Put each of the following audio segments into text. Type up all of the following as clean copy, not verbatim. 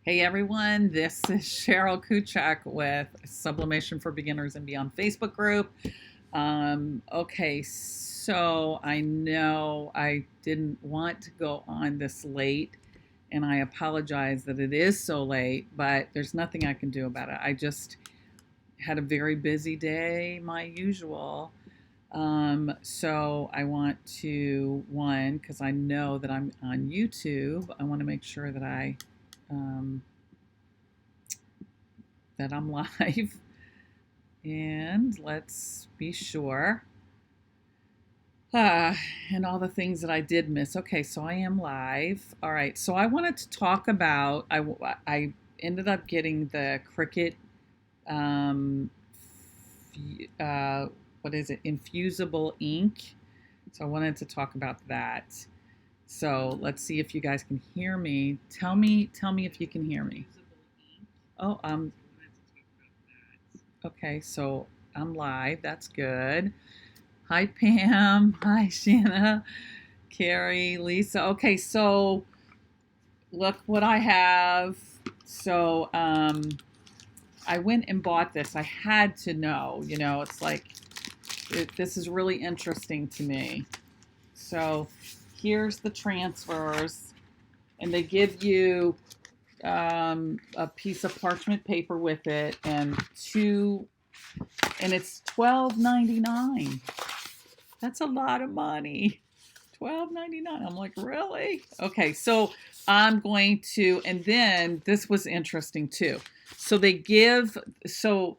Hey everyone, this is Cheryl Kuchak with Sublimation for Beginners and Beyond Facebook group. Okay, so I know I didn't want to go on this late, and I apologize that it is so late, but there's nothing I can do about it. I just had a very busy day, my usual. So I want to, one, because I know that I'm on YouTube, I want to make sure that um, I'm live. And let's be sure. Ah, and all the things that I did miss. Okay, so I am live. All right, so I wanted to talk about. I ended up getting the Cricut. Um, uh, what is it? Infusible ink. So I wanted to talk about that. So let's see if you guys can hear me. Tell me if you can hear me. Oh, okay, so I'm live. That's good. Hi, Pam. Hi, Shanna, Carrie, Lisa. Okay, so look what I have. So I went and bought this. I had to know, it's like, this is really interesting to me. So here's the transfers, and they give you a piece of parchment paper with it and it's $12.99. That's a lot of money. $12.99. I'm like, really? Okay, so I'm going to, and then this was interesting too. So they give, so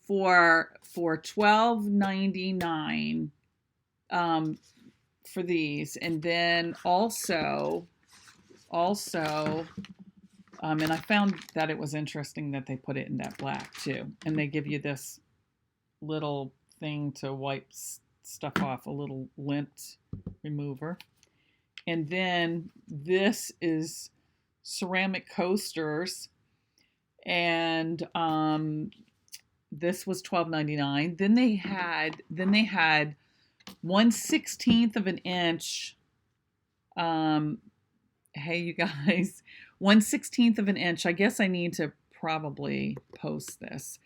for $12.99 for these, and then also, and I found that it was interesting that they put it in that black too, and they give you this little thing to wipe stuff off, a little lint remover. And then this is ceramic coasters, and this was $12.99. Then they had 1/16 of an inch. Um, hey, you guys, 1/16 of an inch. I guess I need to probably post this.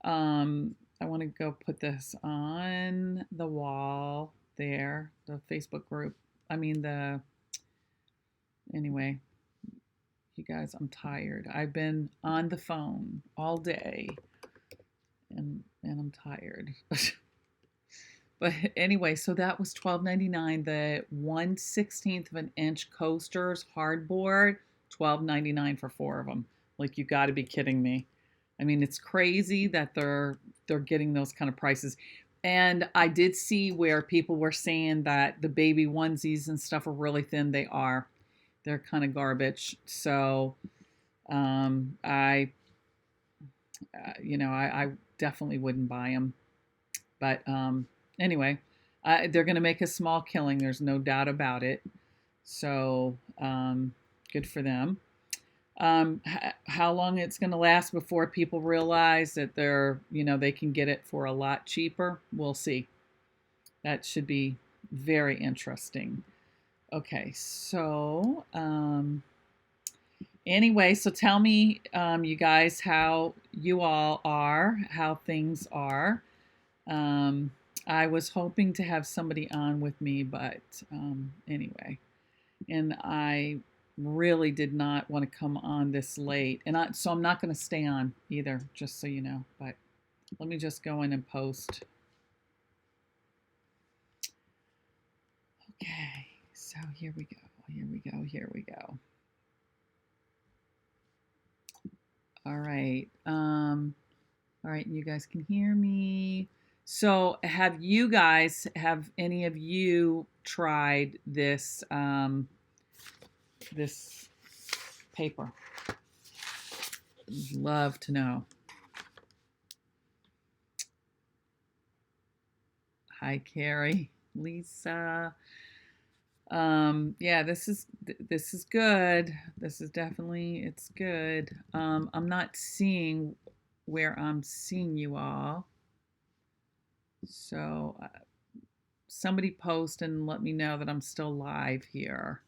I want to go put this on the wall there, the Facebook group. I mean, anyway, you guys, I'm tired. I've been on the phone all day and I'm tired. But anyway, so that was $12.99. The 1/16 of an inch coasters, hardboard, $12.99 for four of them. Like, you got to be kidding me. I mean, it's crazy that they're getting those kind of prices. And I did see where people were saying that the baby onesies and stuff are really thin. They are. They're kind of garbage. So I I definitely wouldn't buy them. But anyway, they're going to make a small killing. There's no doubt about it. So good for them. How long it's going to last before people realize that they can get it for a lot cheaper, we'll see. That should be very interesting. Okay, so anyway, so tell me, you guys, how you all are, how things are. Um, I was hoping to have somebody on with me, but anyway, and I really did not want to come on this late, so I'm not going to stay on either, just so you know. But let me just go in and post. Okay, so here we go. Here we go. Here we go. All right. All right, you guys can hear me. So, have any of you tried this paper? Love to know. Hi, Carrie, Lisa. Yeah, this is good. This is definitely, it's good. I'm not seeing where I'm seeing you all. So somebody post and let me know that I'm still live here.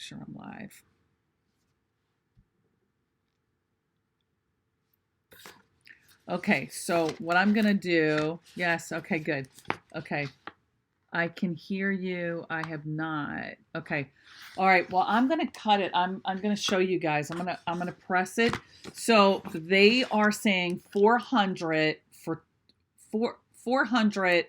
sure I'm live. Okay, so what I'm going to do, yes, okay, good. Okay, I can hear you. I have not. Okay. All right. Well, I'm going to cut it. I'm going to show you guys. I'm going to press it. So they are saying 400 for 400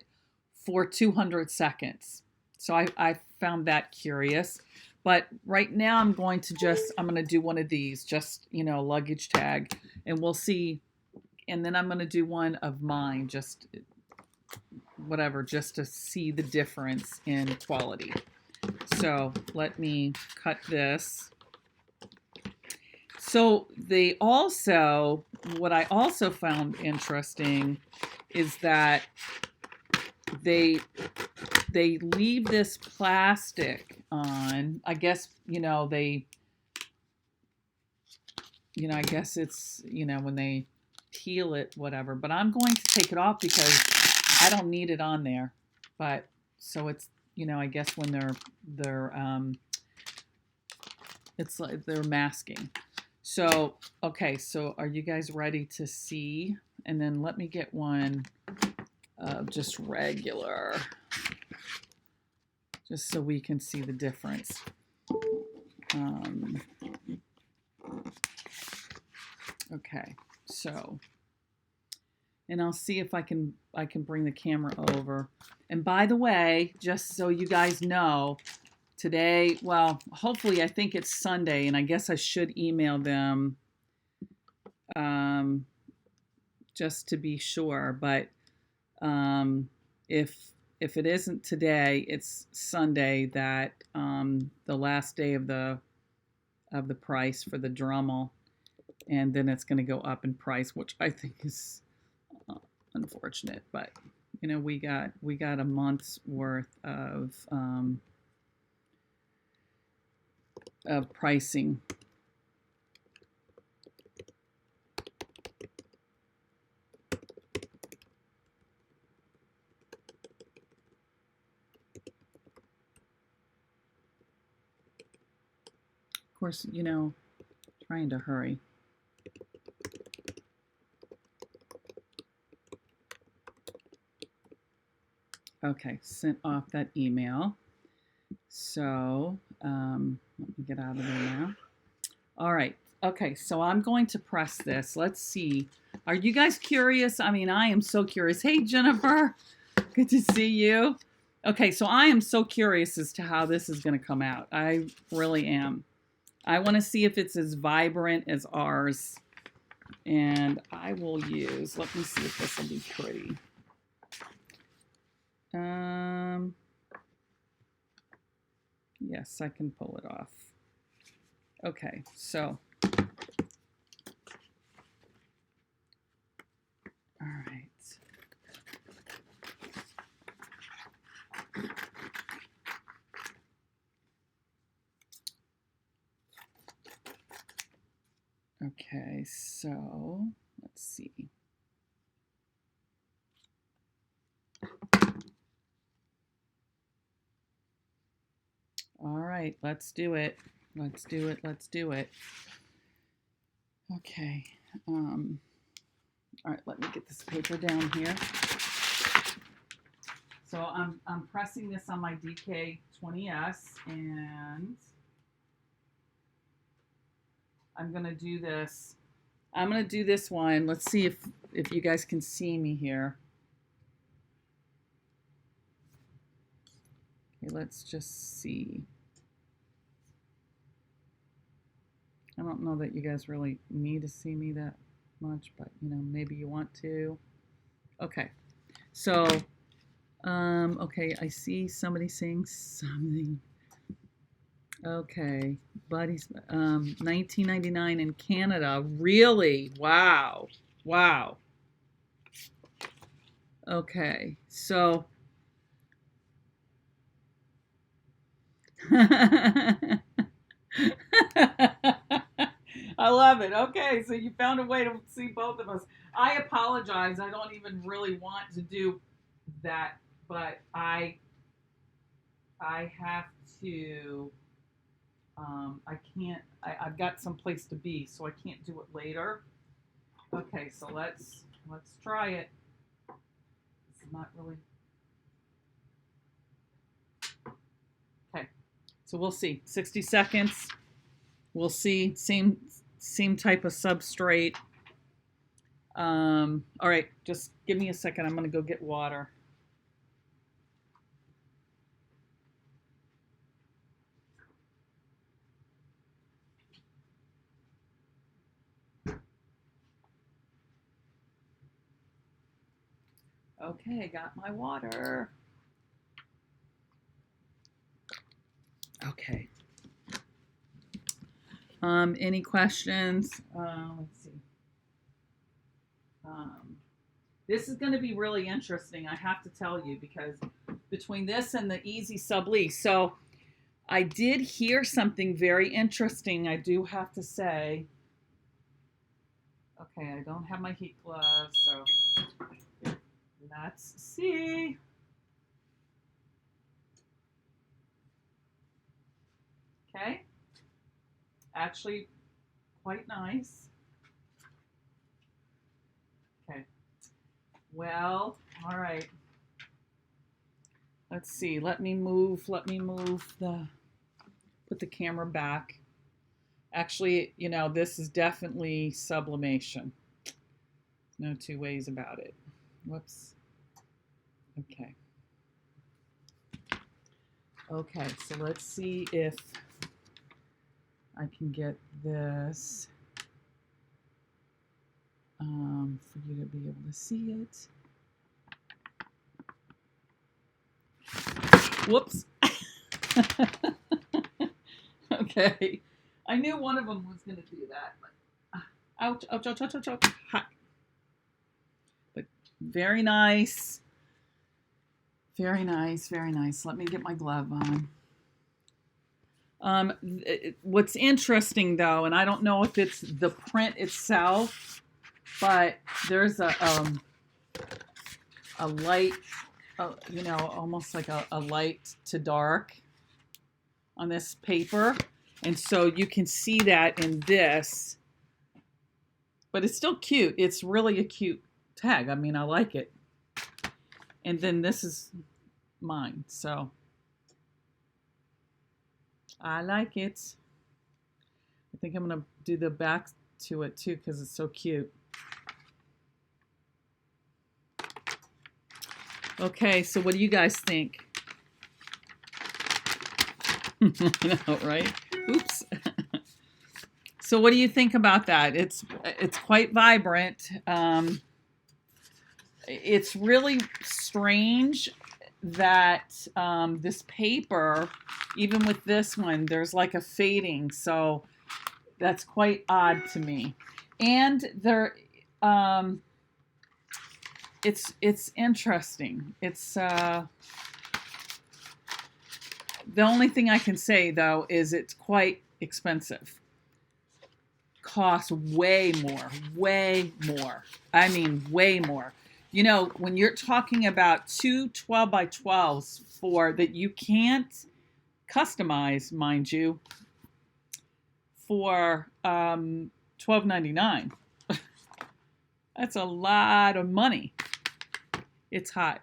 for 200 seconds. So I found that curious. But right now I'm going to do one of these, just, luggage tag, and we'll see. And then I'm going to do one of mine, just whatever, just to see the difference in quality. So let me cut this. So what I also found interesting is that they leave this plastic on. I guess, I guess it's, when they peel it, whatever. But I'm going to take it off because I don't need it on there. But so it's, I guess when it's like they're masking. So, okay, so are you guys ready to see? And then let me get one just regular, just so we can see the difference. Okay, so, and I'll see if I can bring the camera over. And by the way, just so you guys know, today, well, hopefully I think it's Sunday, and I guess I should email them just to be sure. But if it isn't today, it's Sunday that the last day of the price for the Dremel, and then it's going to go up in price, which I think is unfortunate. But we got a month's worth of pricing. Of course, trying to hurry. Okay, sent off that email. So let me get out of there now. All right. Okay, so I'm going to press this. Let's see. Are you guys curious? I mean, I am so curious. Hey, Jennifer. Good to see you. Okay, so I am so curious as to how this is going to come out. I really am. I want to see if it's as vibrant as ours. And I will use, let me see if this will be pretty. Yes, I can pull it off. Okay, so. All right. Okay, so let's see. All right, let's do it. Let's do it. Let's do it. Okay. All right, let me get this paper down here. So I'm pressing this on my DK20S, and I'm gonna do this. I'm gonna do this one. Let's see if you guys can see me here. Okay, let's just see. I don't know that you guys really need to see me that much, but maybe you want to. Okay, so okay, I see somebody saying something. Okay, buddies, 1999 in Canada. Really? Wow. Wow. Okay, so I love it. Okay, so you found a way to see both of us. I apologize. I don't even really want to do that, but I have to I can't, I've got some place to be, so I can't do it later. Okay, so let's try it. This is not really, okay. So we'll see, 60 seconds. We'll see, same type of substrate. All right, just give me a second. I'm gonna go get water. Okay, got my water. Okay. Any questions? Let's see. This is going to be really interesting, I have to tell you, because between this and the Easy Subli, so I did hear something very interesting, I do have to say. Okay, I don't have my heat gloves, so let's see. Okay, actually quite nice. Okay, well, all right. Let's see, let me move put the camera back. Actually, you know, this is definitely sublimation. No two ways about it. Whoops. Okay. Okay, so let's see if I can get this for you to be able to see it. Whoops. Okay. I knew one of them was going to do that. But, ouch, ouch, ouch, ouch, ouch, ouch. Hot. But very nice. Very nice, very nice. Let me get my glove on. What's interesting, though, and I don't know if it's the print itself, but there's a light, you know, almost like a light to dark on this paper. And so you can see that in this, but it's still cute. It's really a cute tag. I mean, I like it. And then this is mine, so I like it. I think I'm gonna do the back to it too because it's so cute. Okay, so what do you guys think? I know, right? Oops. So what do you think about that? It's quite vibrant. It's really strange that this paper, even with this one, there's like a fading. So that's quite odd to me. And there, it's interesting. It's the only thing I can say though is it's quite expensive. Costs way more, way more. I mean, way more. You know, when you're talking about two 12 by 12s for that you can't customize, mind you, for $12.99. That's a lot of money. It's hot.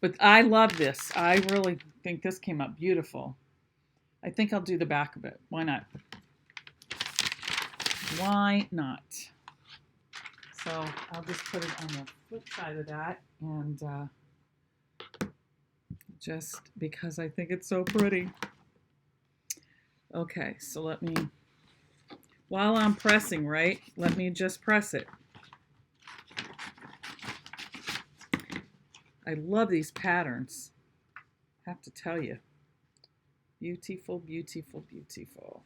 But I love this. I really think this came out beautiful. I think I'll do the back of it. Why not? Why not? So I'll just put it on the flip side of that, and just because I think it's so pretty. Okay, so let me, while I'm pressing, right, let me just press it. I love these patterns, I have to tell you. Beautiful, beautiful, beautiful.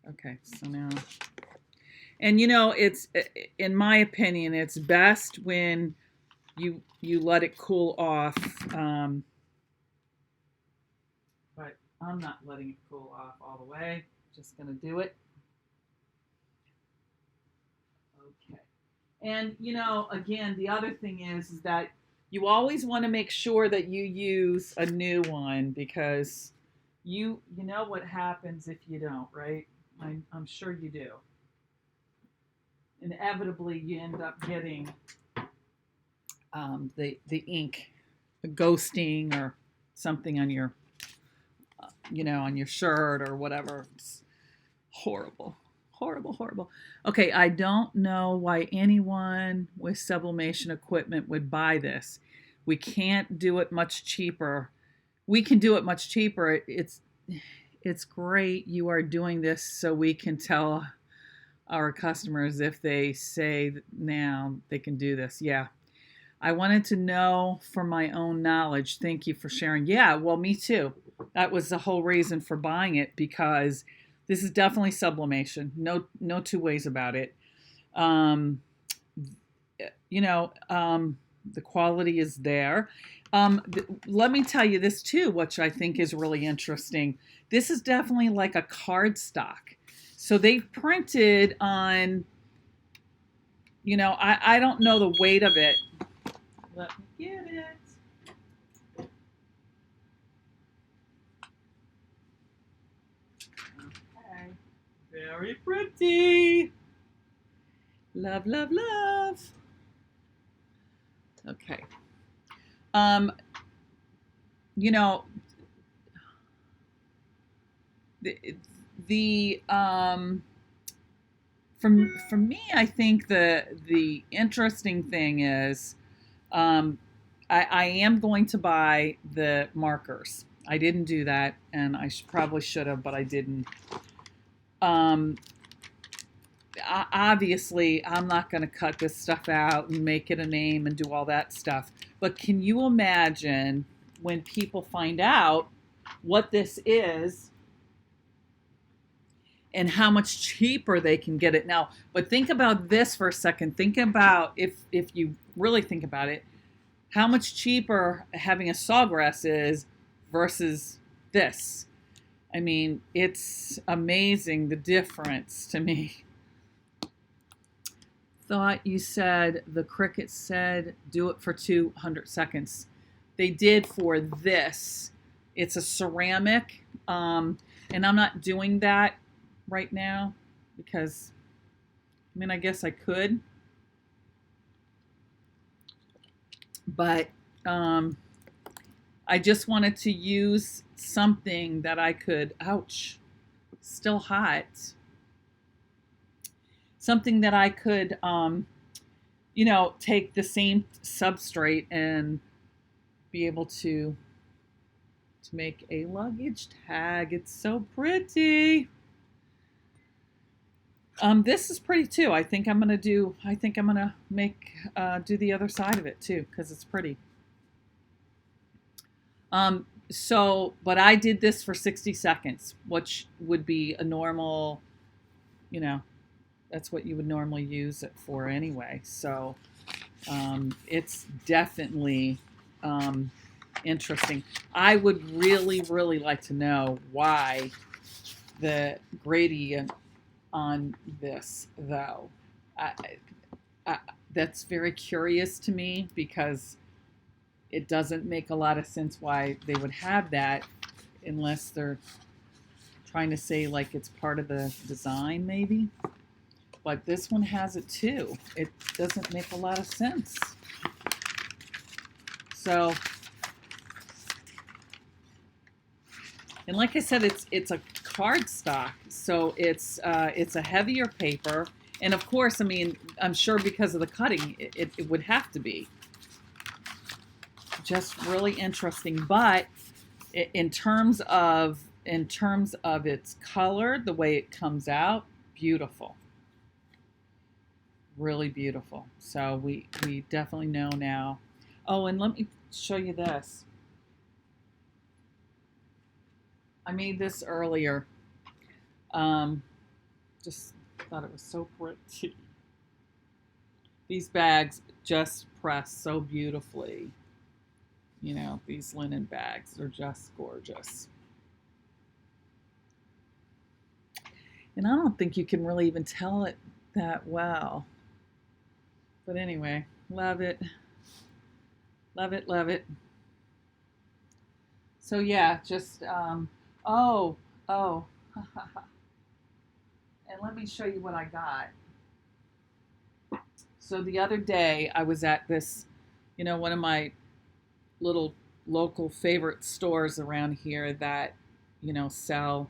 Okay, so now, and you know, it's, in my opinion, it's best when you let it cool off. But I'm not letting it cool off all the way. Just gonna do it. Okay. And you know, again, the other thing is that You always want to make sure that you use a new one because you know what happens if you don't, right? I'm sure you do. Inevitably, you end up getting the ink ghosting or something on your on your shirt or whatever. It's horrible, horrible, horrible. Okay, I don't know why anyone with sublimation equipment would buy this. We can't do it much cheaper. We can do it much cheaper. It's great you are doing this so we can tell our customers if they say now they can do this. Yeah. I wanted to know for my own knowledge. Thank you for sharing. Yeah, well, me too. That was the whole reason for buying it because this is definitely sublimation. No two ways about it. Um, the quality is there. Let me tell you this too, which I think is really interesting. This is definitely like a cardstock. So they've printed on, I don't know the weight of it. Let me get it. Okay. Very pretty. Love, love, love. Okay. You know, the for me, I think the interesting thing is, I am going to buy the markers. I didn't do that, and I probably should have, but I didn't. Obviously, I'm not going to cut this stuff out and make it a name and do all that stuff. But can you imagine when people find out what this is and how much cheaper they can get it now? But think about this for a second. Think about, if you really think about it, how much cheaper having a sawgrass is versus this. I mean, it's amazing the difference to me. Thought you said the Cricut said do it for 200 seconds. They did for this. It's a ceramic, and I'm not doing that right now because, I mean, I guess I could, but I just wanted to use something that I could, ouch, still hot, something that I could, take the same substrate and be able to make a luggage tag. It's so pretty. This is pretty too. I think I'm gonna do the other side of it too because it's pretty. But I did this for 60 seconds, which would be a normal, that's what you would normally use it for anyway. So it's definitely interesting. I would really, really like to know why the gradient on this, though. That's very curious to me because it doesn't make a lot of sense why they would have that unless they're trying to say like it's part of the design maybe. But this one has it too. It doesn't make a lot of sense. So, and like I said, it's a cardstock, so it's a heavier paper, and of course, I mean, I'm sure because of the cutting, it would have to be. Just really interesting, but in terms of its color, the way it comes out, beautiful, really beautiful. So we definitely know now. Oh, and let me show you this. I made this earlier. Just thought it was so pretty. These bags just press so beautifully. These linen bags are just gorgeous. And I don't think you can really even tell it that well. But anyway, love it. Love it, love it. So yeah, just oh, oh. And let me show you what I got. So the other day I was at this, one of my little local favorite stores around here that, sell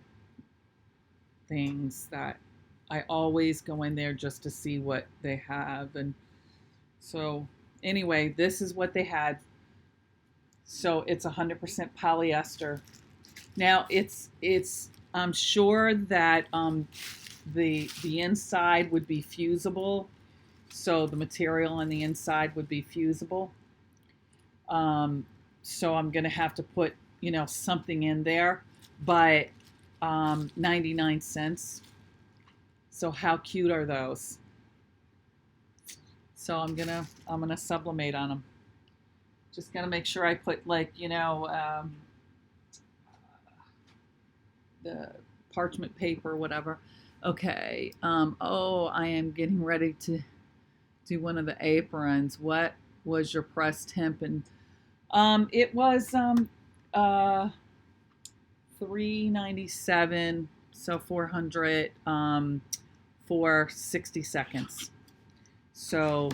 things that I always go in there just to see what they have. And so anyway, this is what they had. So it's 100% polyester. Now it's I'm sure that the inside would be fusible, so the material on the inside would be fusible. Um, so I'm gonna have to put something in there, but 99 cents. So how cute are those? So I'm gonna sublimate on them. Just gotta make sure I put like the parchment paper or whatever. Okay. Oh, I am getting ready to do one of the aprons. What was your pressed hemp? And it was uh $3.97, so 400 for 60 seconds. So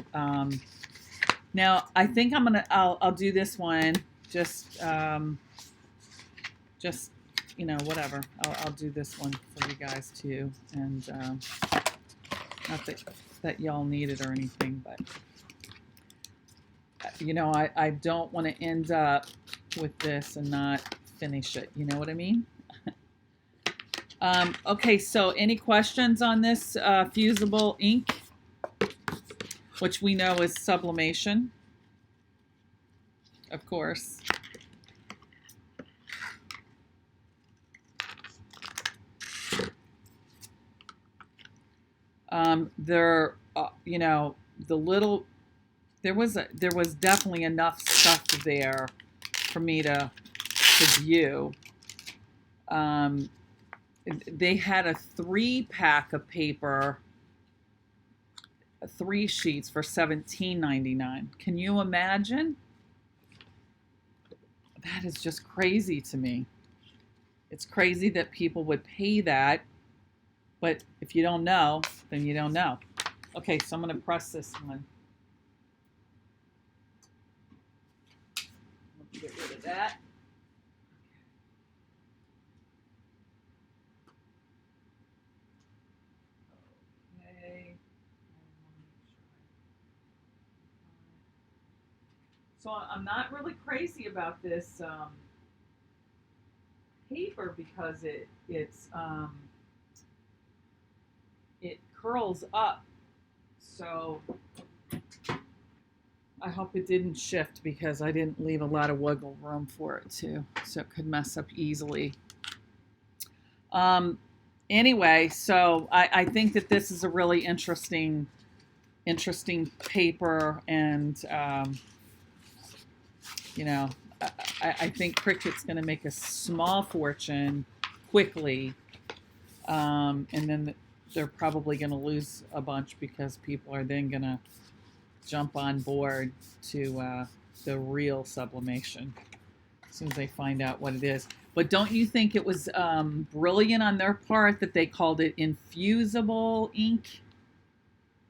now I think I'll do this one just whatever. I'll do this one for you guys too, and not that y'all need it or anything, but I don't want to end up with this and not finish it. You know what I mean? Okay, so any questions on this fusible ink, which we know is sublimation, of course. There, the little, there was definitely enough stuff there for me to view. They had a 3-pack of paper, 3 sheets for $17.99. Can you imagine? That is just crazy to me. It's crazy that people would pay that, but if you don't know, then you don't know. Okay, so I'm going to press this one. Let me get rid of that. Okay. So I'm not really crazy about this paper because it curls up. So I hope it didn't shift because I didn't leave a lot of wiggle room for it too. So it could mess up easily. Anyway, so I think that this is a really interesting paper, and I think Cricut's going to make a small fortune quickly, and then they're probably going to lose a bunch because people are then going to jump on board to the real sublimation as soon as they find out what it is. But don't you think it was brilliant on their part that they called it infusible ink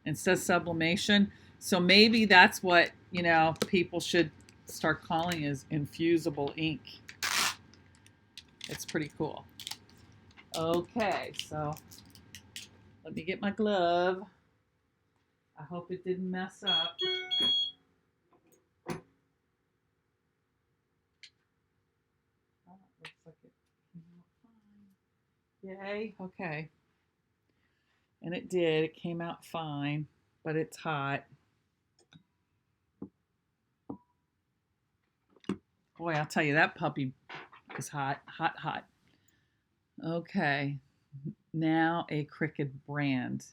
instead of sublimation? So maybe that's what people should start calling is infusible ink. It's pretty cool. Okay, so let me get my glove. I hope it didn't mess up. Oh, it looks like it came out fine. Yay, okay. And it did. It came out fine, but it's hot. Boy, I'll tell you, that puppy is hot, hot, hot. Okay, now a Cricut brand.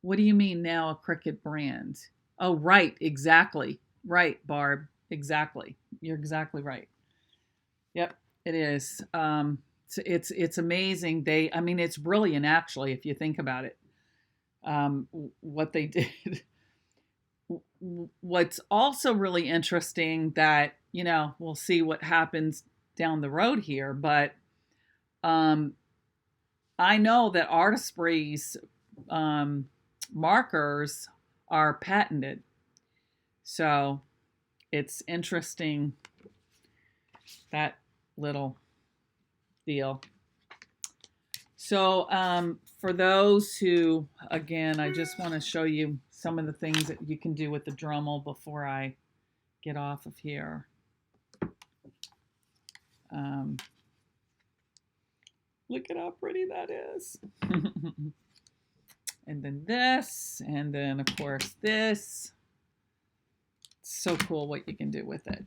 What do you mean now a Cricut brand? Oh, right, exactly. Right, Barb, exactly. You're exactly right. Yep, it is. It's amazing. It's brilliant actually if you think about it. What they did what's also really interesting that, we'll see what happens down the road here, but um, I know that Artistry's markers are patented. So it's interesting, that little deal. So for those who, again, I just want to show you some of the things that you can do with the Dremel before I get off of here. Look at how pretty that is. And then this, and then of course this. It's so cool what you can do with it.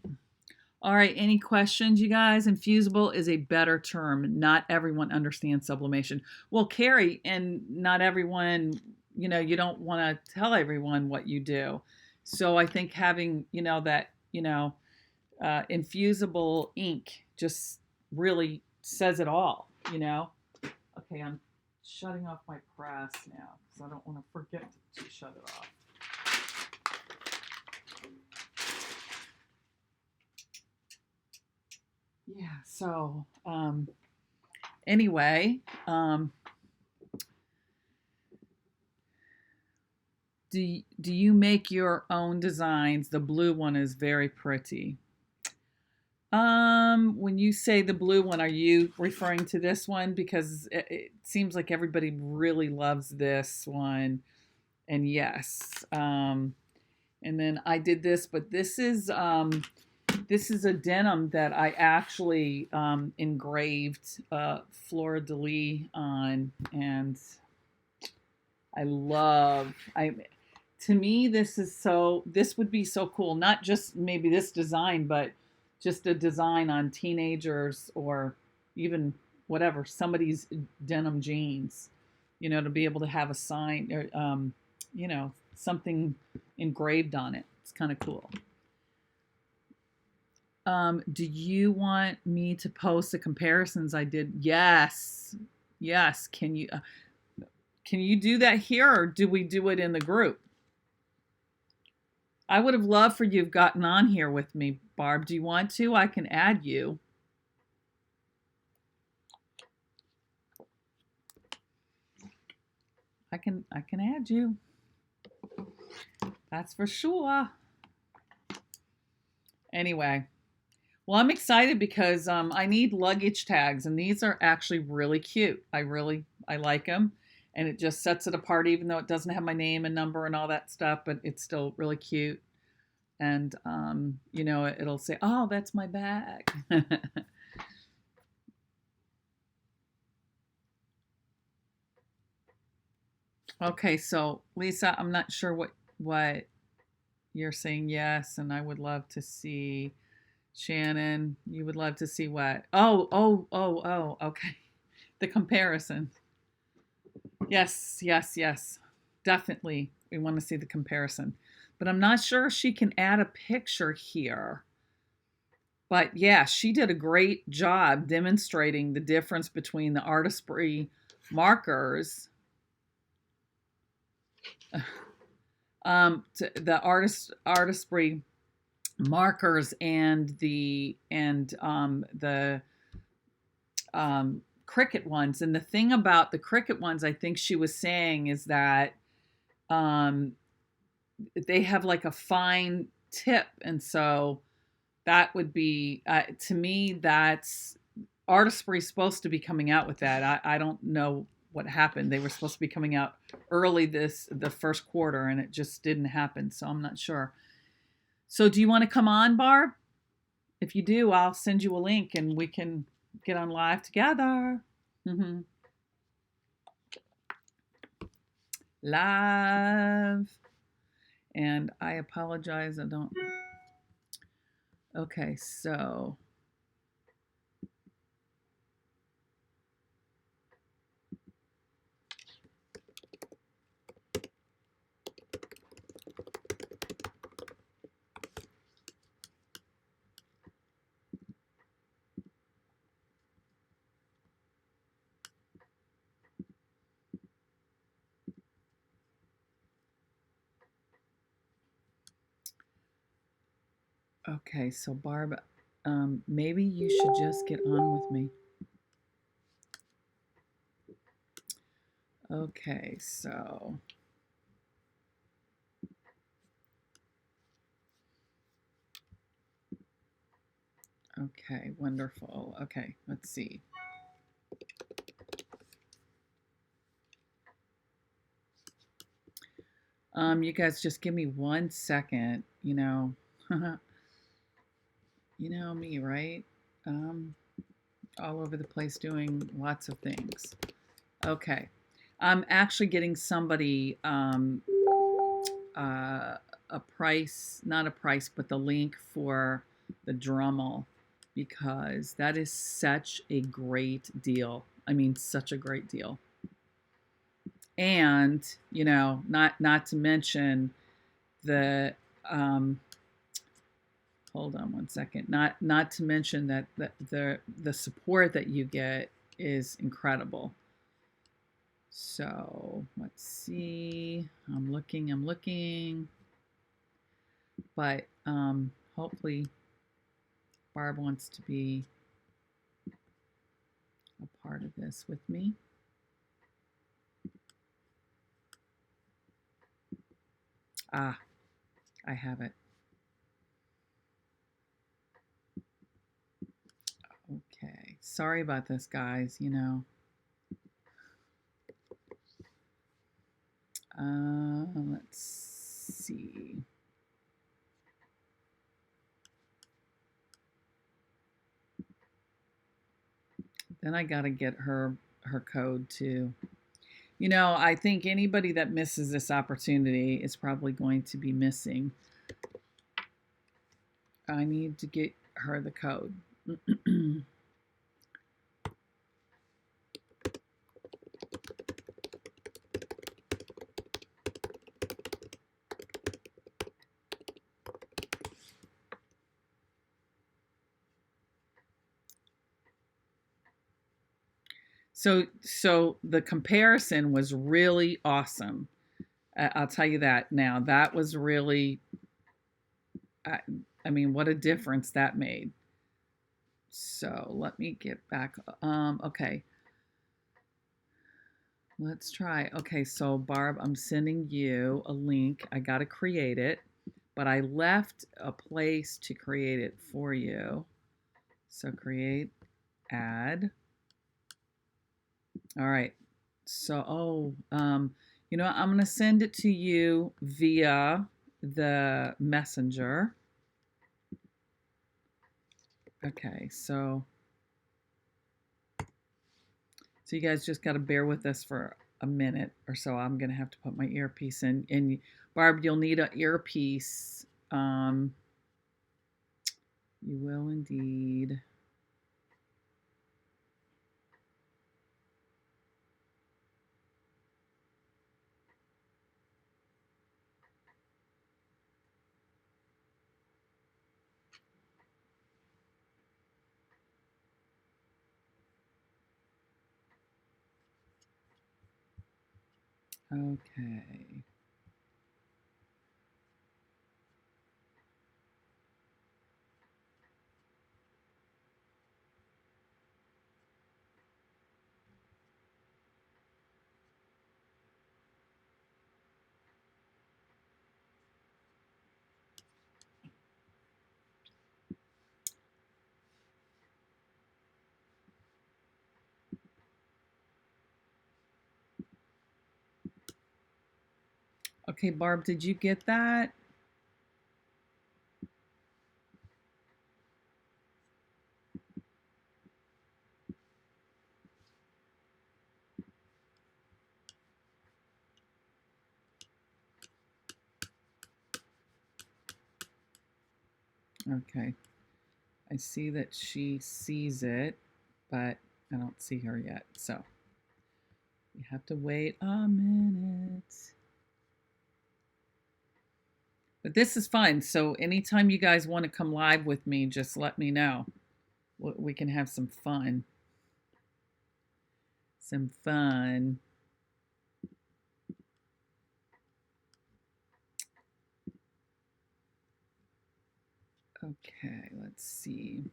All right, any questions, you guys? Infusible is a better term. Not everyone understands sublimation. Well, Carrie, and not everyone, you don't want to tell everyone what you do. So I think having, that, infusible ink just really says it all, Okay, I'm shutting off my press now because I don't want to forget to shut it off. Yeah, so anyway, do you make your own designs? The blue one is very pretty. When you say the blue one, are you referring to this one? Because it seems like everybody really loves this one. And yes, and then I did this, but this is a denim that I actually engraved fleur de lis on, and to me this would be so cool. Not just maybe this design, but just a design on teenagers or even whatever, somebody's denim jeans, to be able to have a sign or something engraved on it. It's kind of cool. Do you want me to post the comparisons I did? Yes. Can you do that here, or do we do it in the group? I would have loved for you to have gotten on here with me, Barb. Do you want to? I can add you. I can add you. That's for sure. Anyway, well, I'm excited because I need luggage tags, and these are actually really cute. I like them, and it just sets it apart, even though it doesn't have my name and number and all that stuff, but it's still really cute. And it'll say, "Oh, that's my bag." Okay, so Lisa, I'm not sure what you're saying. Yes, and I would love to see. Shannon, you would love to see what? Oh, okay. The comparison. Yes. Definitely. We want to see the comparison. But I'm not sure she can add a picture here. But yeah, she did a great job demonstrating the difference between the Artistry markers, the Artistry markers and the Cricut ones. And the thing about the Cricut ones, I think she was saying, is that they have like a fine tip, and so that would be to me, that's Artistry supposed to be coming out with that. I don't know what happened. They were supposed to be coming out early the first quarter, and it just didn't happen, so I'm not sure. So do you want to come on, Barb? If you do, I'll send you a link and we can get on live together. Mm-hmm. Live. And I apologize, I don't. Okay, so. Okay, so Barb, maybe you should just get on with me. Okay, so okay, wonderful. Okay, let's see. You guys just give me 1 second, you know me, right? Um, all over the place doing lots of things. Okay. I'm actually getting somebody uh, a price, not a price, but the link for the Dremel because that is such a great deal. I mean, such a great deal. And, not to mention the hold on 1 second. Not to mention that the support that you get is incredible. So let's see. I'm looking, but hopefully Barb wants to be a part of this with me. Ah, I have it. Okay, sorry about this, guys. Let's see. Then I got to get her code too. I think anybody that misses this opportunity is probably going to be missing. I need to get her the code. So the comparison was really awesome. I'll tell you that now. That was really, I mean, what a difference that made. So let me get back. Okay. Let's try. Okay, so Barb, I'm sending you a link. I got to create it, but I left a place to create it for you. So create, add. All right. So, I'm going to send it to you via the messenger. Okay, so you guys just got to bear with us for a minute or so. I'm going to have to put my earpiece in. And Barb, you'll need an earpiece. You will indeed. Okay. Okay, Barb, did you get that? Okay. I see that she sees it, but I don't see her yet. So we have to wait a minute. But this is fun. So anytime you guys want to come live with me, just let me know. We can have some fun. Some fun. Okay, let's see.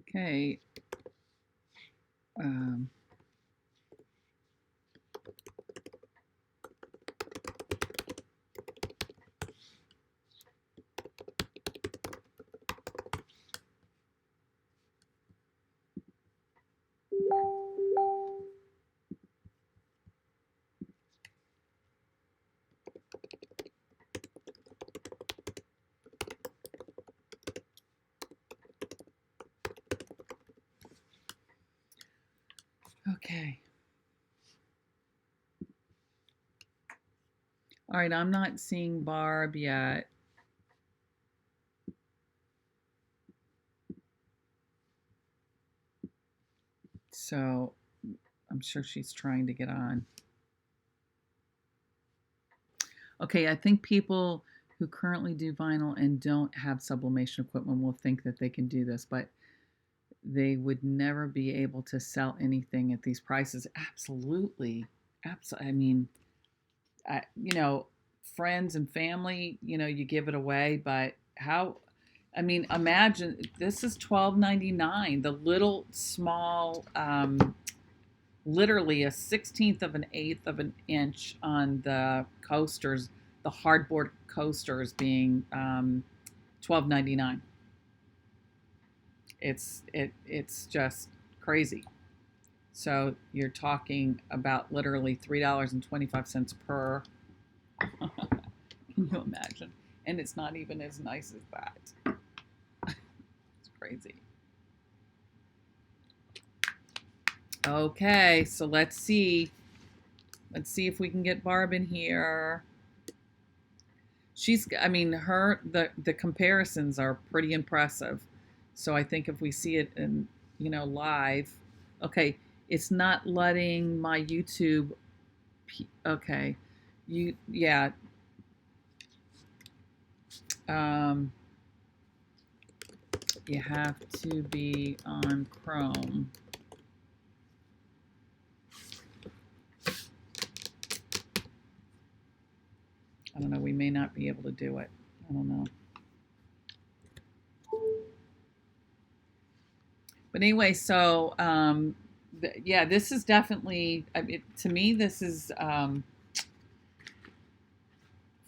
Okay. Um, okay. All right, I'm not seeing Barb yet. So I'm sure she's trying to get on. Okay, I think people who currently do vinyl and don't have sublimation equipment will think that they can do this, but they would never be able to sell anything at these prices. Absolutely. Absolutely. I mean, you know, friends and family, you know, you give it away, but how, I mean, imagine this is $12.99. The little small, literally a 16th of an eighth of an inch on the coasters, the hardboard coasters being $12.99. It's just crazy. So you're talking about literally $3.25 per. Can you imagine? And it's not even as nice as that. It's crazy. Okay, so let's see. Let's see if we can get Barb in here. I mean, the comparisons are pretty impressive. So I think if we see it in, you know, live, okay, it's not letting my YouTube, okay, yeah, um, you have to be on Chrome. I don't know, we may not be able to do it. I don't know. But anyway, so yeah, this is definitely, to me, this is,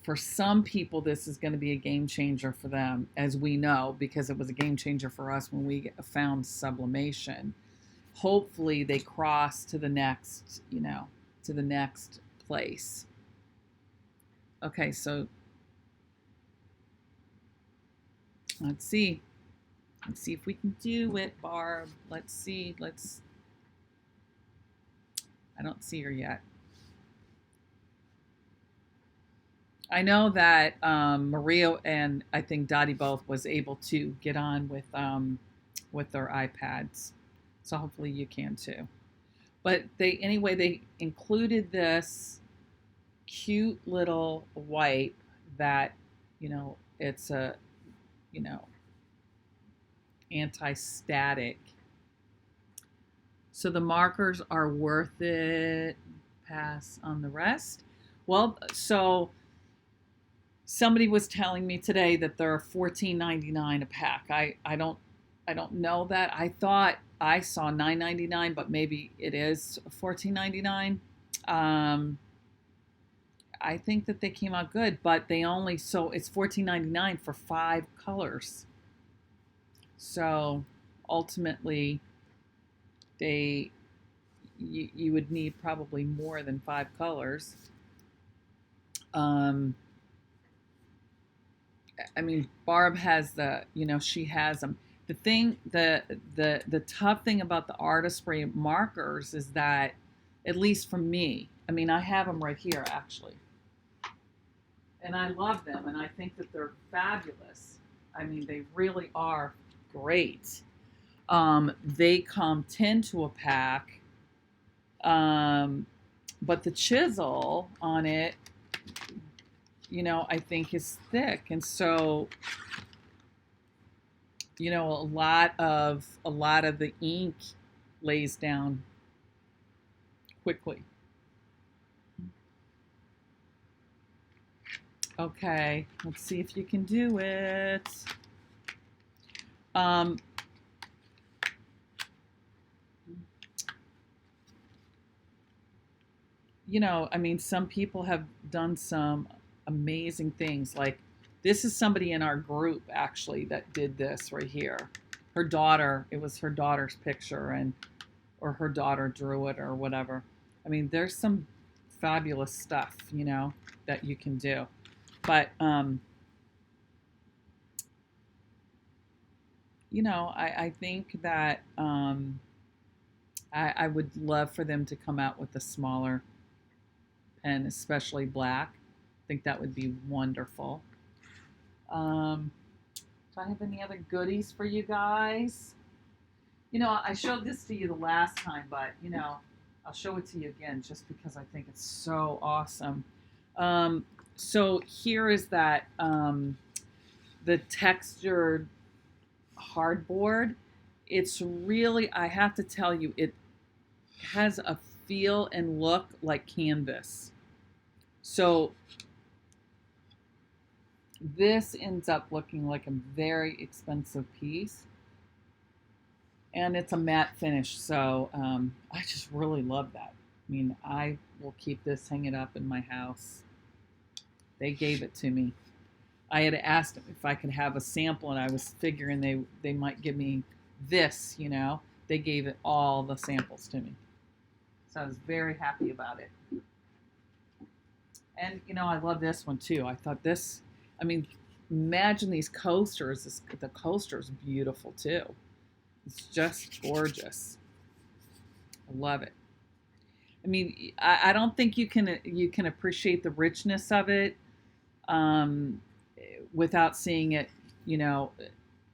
for some people, this is going to be a game changer for them, as we know, because it was a game changer for us when we found sublimation. Hopefully they cross to the next, you know, to the next place. Okay, so let's see. Let's see if we can do it, Barb. Let's see. I don't see her yet. I know that Maria and I think Dottie both was able to get on with their iPads, so hopefully you can too. But they included this cute little wipe that, you know, it's a, you know, anti-static. So the markers are worth it. Pass on the rest. Well, so somebody was telling me today that they're $14.99 a pack. I don't know that. I thought I saw $9.99, but maybe it is $14.99. I think that they came out good, but they only, so it's $14.99 for 5 colors. So ultimately, they, you would need probably more than 5 colors. Um, I mean, Barb has she has them. The thing, the tough thing about the artistry markers is that, at least for me, I mean, I have them right here actually, and I love them, and I think that they're fabulous. I mean, they really are great. They come 10 to a pack, but the chisel on it, I think is thick, and so a lot of the ink lays down quickly. Okay, let's see if you can do it. I mean, some people have done some amazing things. Like, this is somebody in our group actually that did this right here. Her daughter, it was her daughter's picture, or her daughter drew it or whatever. I mean, there's some fabulous stuff, that you can do. But, I think that I would love for them to come out with a smaller pen, especially black. I think that would be wonderful. Do I have any other goodies for you guys? I showed this to you the last time, but, I'll show it to you again just because I think it's so awesome. So here is that, the textured hardboard. It's really, I have to tell you, it has a feel and look like canvas. So this ends up looking like a very expensive piece, and it's a matte finish. So I just really love that. I mean, I will keep this hanging up in my house. They gave it to me. I had asked them if I could have a sample, and I was figuring they might give me this, They gave it all the samples to me. So I was very happy about it. And, I love this one too. I thought this, I mean, imagine these coasters. The coaster's beautiful too. It's just gorgeous. I love it. I mean, I don't think you can appreciate the richness of it without seeing it,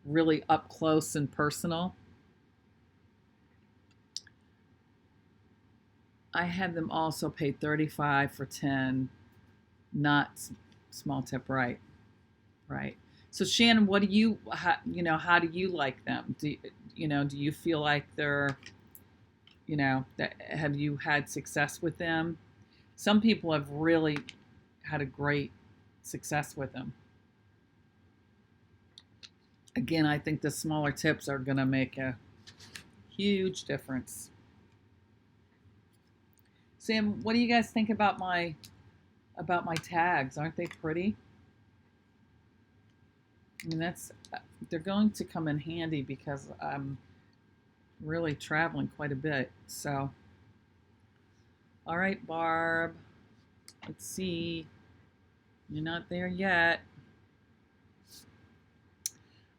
really up close and personal. I had them also pay $35 for 10, not small tip, right? Right. So Shannon, what do you, how do you like them? Do you feel like they're, have you had success with them? Some people have really had a great success with them. Again, I think the smaller tips are going to make a huge difference. Sam, what do you guys think about my tags? Aren't they pretty? I mean, they're going to come in handy because I'm really traveling quite a bit. So, all right, Barb. Let's see. You're not there yet.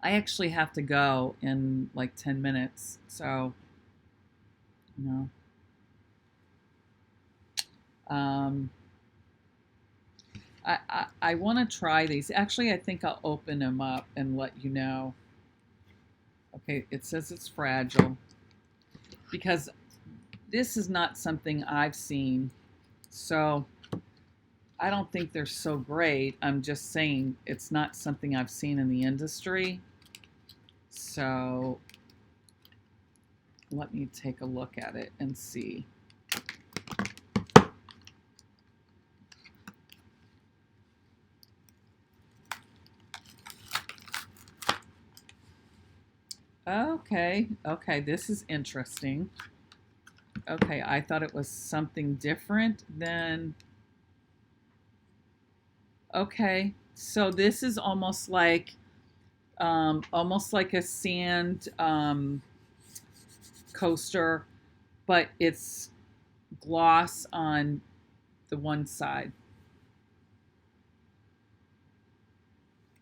I actually have to go in like 10 minutes. So, I want to try these. Actually, I think I'll open them up and let you know. Okay, it says it's fragile because this is not something I've seen. So I don't think they're so great. I'm just saying it's not something I've seen in the industry. So let me take a look at it and see. Okay, this is interesting. Okay, I thought it was something different than... Okay, so this is almost like a sand coaster, but it's gloss on the one side.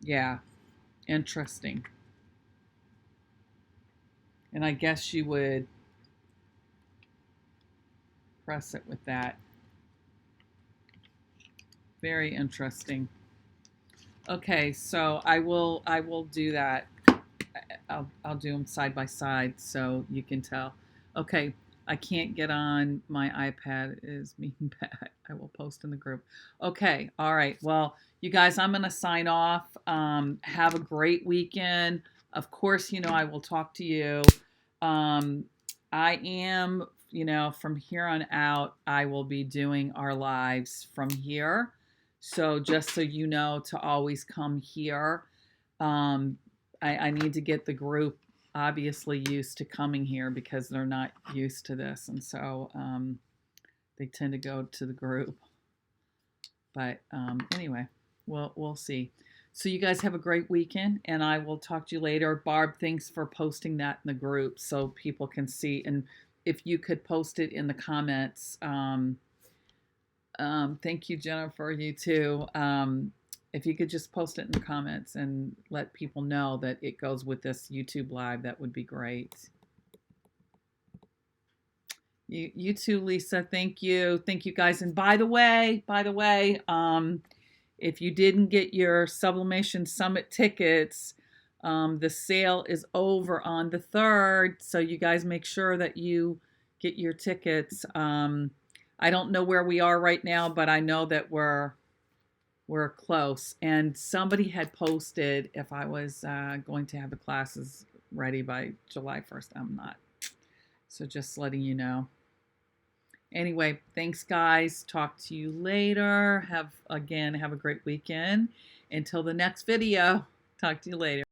Yeah, interesting. And I guess you would press it with that. Very interesting. Okay, so I will do that. I'll do them side by side so you can tell. Okay, I can't get on my iPad. It is mean bad. I will post in the group. Okay, all right. Well, you guys, I'm gonna sign off. Have a great weekend. Of course, I will talk to you. I am, from here on out, I will be doing our lives from here. So just so you know, to always come here. Um, I need to get the group obviously used to coming here because they're not used to this. And so they tend to go to the group. But anyway, we'll see. So you guys have a great weekend, and I will talk to you later. Barb, thanks for posting that in the group so people can see. And if you could post it in the comments. Thank you, Jennifer. You too. If you could just post it in the comments and let people know that it goes with this YouTube live, that would be great. You too, Lisa. Thank you. Thank you, guys. And by the way, if you didn't get your Sublimation Summit tickets, the sale is over on the 3rd. So you guys make sure that you get your tickets. I don't know where we are right now, but I know that we're close. And somebody had posted if I was going to have the classes ready by July 1st. I'm not. So just letting you know. Anyway, thanks, guys. Talk to you later. Have a great weekend. Until the next video. Talk to you later.